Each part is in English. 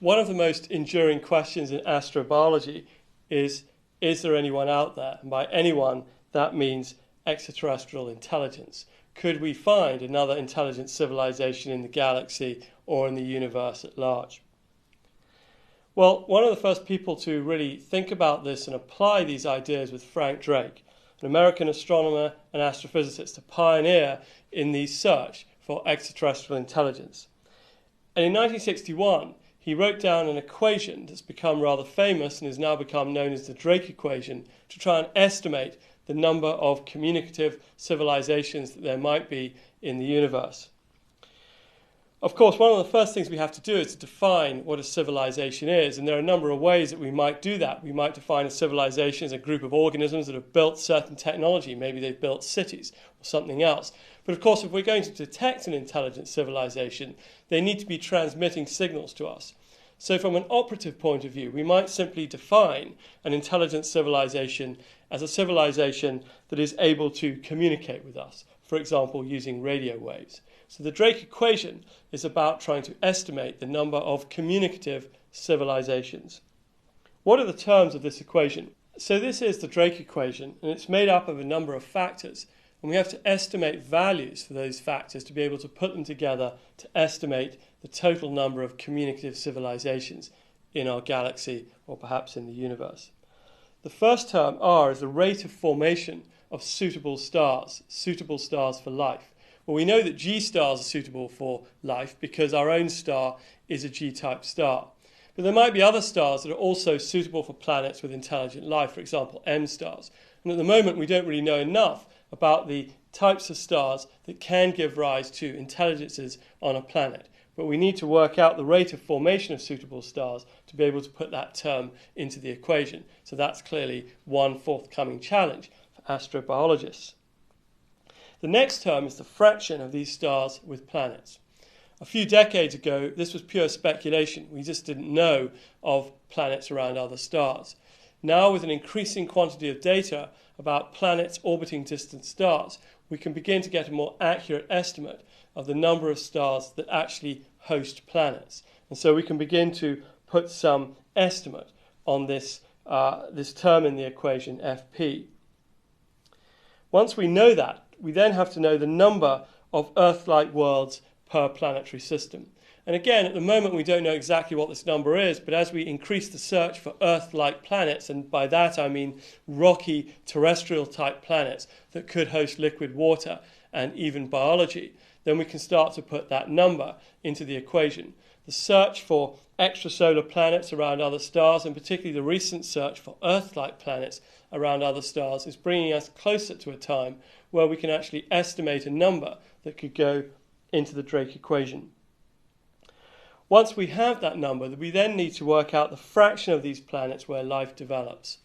One of the most enduring questions in astrobiology is there anyone out there? And by anyone, that means extraterrestrial intelligence. Could we find another intelligent civilization in the galaxy or in the universe at large? Well, one of the first people to really think about this and apply these ideas was Frank Drake, an American astronomer and astrophysicist, a pioneer in the search for extraterrestrial intelligence. And in 1961, he wrote down an equation that's become rather famous and has now become known as the Drake equation to try and estimate the number of communicative civilizations that there might be in the universe. Of course, one of the first things we have to do is to define what a civilization is, and there are a number of ways that we might do that. We might define a civilization as a group of organisms that have built certain technology. Maybe they've built cities or something else. But of course, if we're going to detect an intelligent civilization, they need to be transmitting signals to us. So from an operative point of view, we might simply define an intelligent civilization as a civilization that is able to communicate with us, for example, using radio waves. So the Drake equation is about trying to estimate the number of communicative civilizations. What are the terms of this equation? So this is the Drake equation, and it's made up of a number of factors. And we have to estimate values for those factors to be able to put them together to estimate the total number of communicative civilizations in our galaxy or perhaps in the universe. The first term, R, is the rate of formation of suitable stars for life. Well, we know that G stars are suitable for life because our own star is a G-type star. But there might be other stars that are also suitable for planets with intelligent life, for example, M stars. And at the moment, we don't really know enough about the types of stars that can give rise to intelligences on a planet. But we need to work out the rate of formation of suitable stars to be able to put that term into the equation. So that's clearly one forthcoming challenge for astrobiologists. The next term is the fraction of these stars with planets. A few decades ago, this was pure speculation. We just didn't know of planets around other stars. Now, with an increasing quantity of data about planets orbiting distant stars, we can begin to get a more accurate estimate of the number of stars that actually host planets. And so we can begin to put some estimate on this term in the equation, Fp. Once we know that, we then have to know the number of Earth-like worlds per planetary system. And again, at the moment, we don't know exactly what this number is, but as we increase the search for Earth-like planets, and by that I mean rocky terrestrial-type planets that could host liquid water and even biology, then we can start to put that number into the equation. The search for extrasolar planets around other stars, and particularly the recent search for Earth-like planets around other stars, is bringing us closer to a time where we can actually estimate a number that could go into the Drake equation. Once we have that number, we then need to work out the fraction of these planets where life develops.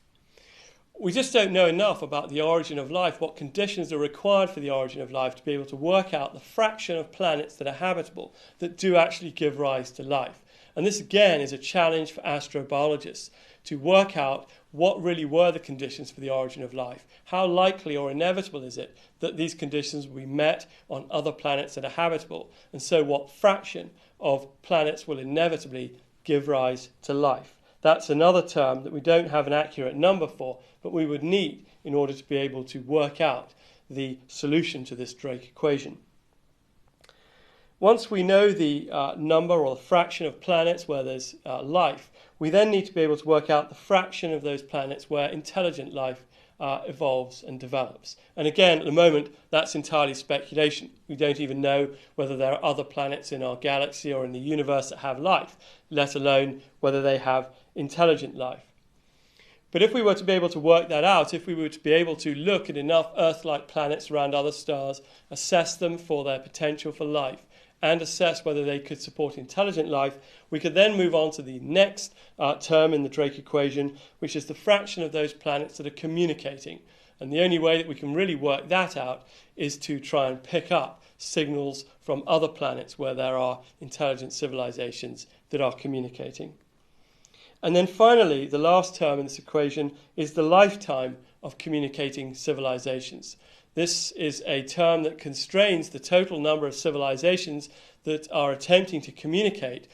We just don't know enough about the origin of life, what conditions are required for the origin of life to be able to work out the fraction of planets that are habitable that do actually give rise to life. And this again is a challenge for astrobiologists to work out what really were the conditions for the origin of life. How likely or inevitable is it that these conditions will be met on other planets that are habitable? And so what fraction of planets will inevitably give rise to life? That's another term that we don't have an accurate number for, but we would need in order to be able to work out the solution to this Drake equation. Once we know the number or the fraction of planets where there's life, we then need to be able to work out the fraction of those planets where intelligent life evolves and develops. And again, at the moment, that's entirely speculation. We don't even know whether there are other planets in our galaxy or in the universe that have life, let alone whether they have intelligent life. But if we were to be able to work that out, if we were to be able to look at enough Earth-like planets around other stars, assess them for their potential for life, and assess whether they could support intelligent life, we could then move on to the next term in the Drake equation, which is the fraction of those planets that are communicating. And the only way that we can really work that out is to try and pick up signals from other planets where there are intelligent civilizations that are communicating. And then finally, the last term in this equation is the lifetime of communicating civilizations. This is a term that constrains the total number of civilizations that are attempting to communicate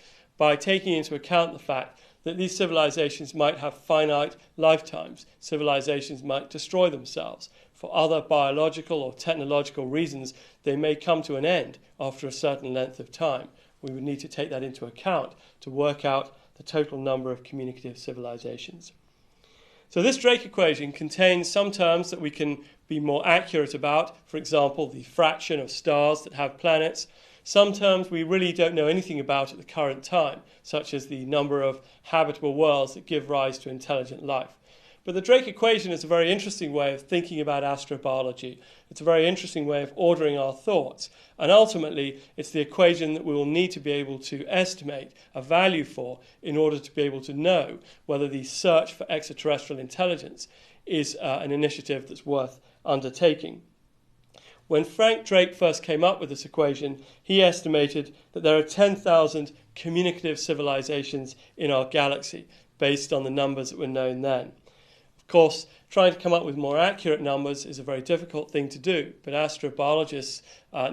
by taking into account the fact that these civilizations might have finite lifetimes. Civilizations might destroy themselves. For other biological or technological reasons, they may come to an end after a certain length of time. We would need to take that into account to work out the total number of communicative civilizations. So this Drake equation contains some terms that we can be more accurate about. For example, the fraction of stars that have planets. Some terms we really don't know anything about at the current time, such as the number of habitable worlds that give rise to intelligent life. But the Drake equation is a very interesting way of thinking about astrobiology. It's a very interesting way of ordering our thoughts. And ultimately, it's the equation that we will need to be able to estimate a value for in order to be able to know whether the search for extraterrestrial intelligence is an initiative that's worth undertaking. When Frank Drake first came up with this equation, he estimated that there are 10,000 communicative civilizations in our galaxy, based on the numbers that were known then. Of course, trying to come up with more accurate numbers is a very difficult thing to do, but astrobiologists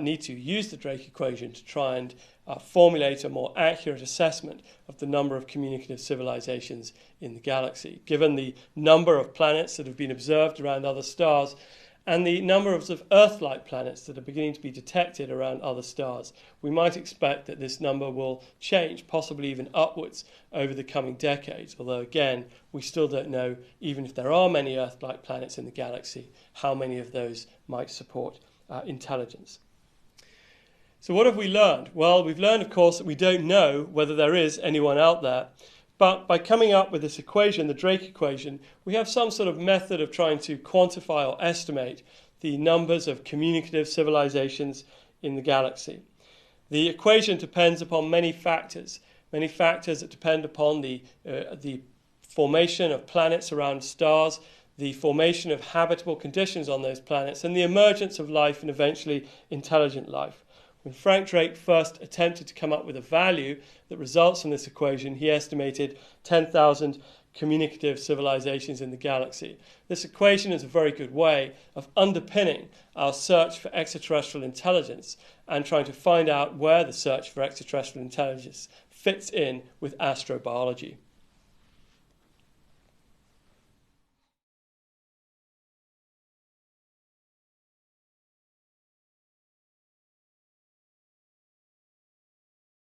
need to use the Drake equation to try and formulate a more accurate assessment of the number of communicative civilizations in the galaxy. Given the number of planets that have been observed around other stars, and the number of Earth-like planets that are beginning to be detected around other stars, we might expect that this number will change, possibly even upwards, over the coming decades. Although, again, we still don't know, even if there are many Earth-like planets in the galaxy, how many of those might support intelligence. So what have we learned? Well, we've learned, of course, that we don't know whether there is anyone out there. But by coming up with this equation, the Drake equation, we have some sort of method of trying to quantify or estimate the numbers of communicative civilizations in the galaxy. The equation depends upon many factors that depend upon the formation of planets around stars, the formation of habitable conditions on those planets, and the emergence of life and eventually intelligent life. When Frank Drake first attempted to come up with a value that results from this equation, he estimated 10,000 communicative civilizations in the galaxy. This equation is a very good way of underpinning our search for extraterrestrial intelligence and trying to find out where the search for extraterrestrial intelligence fits in with astrobiology.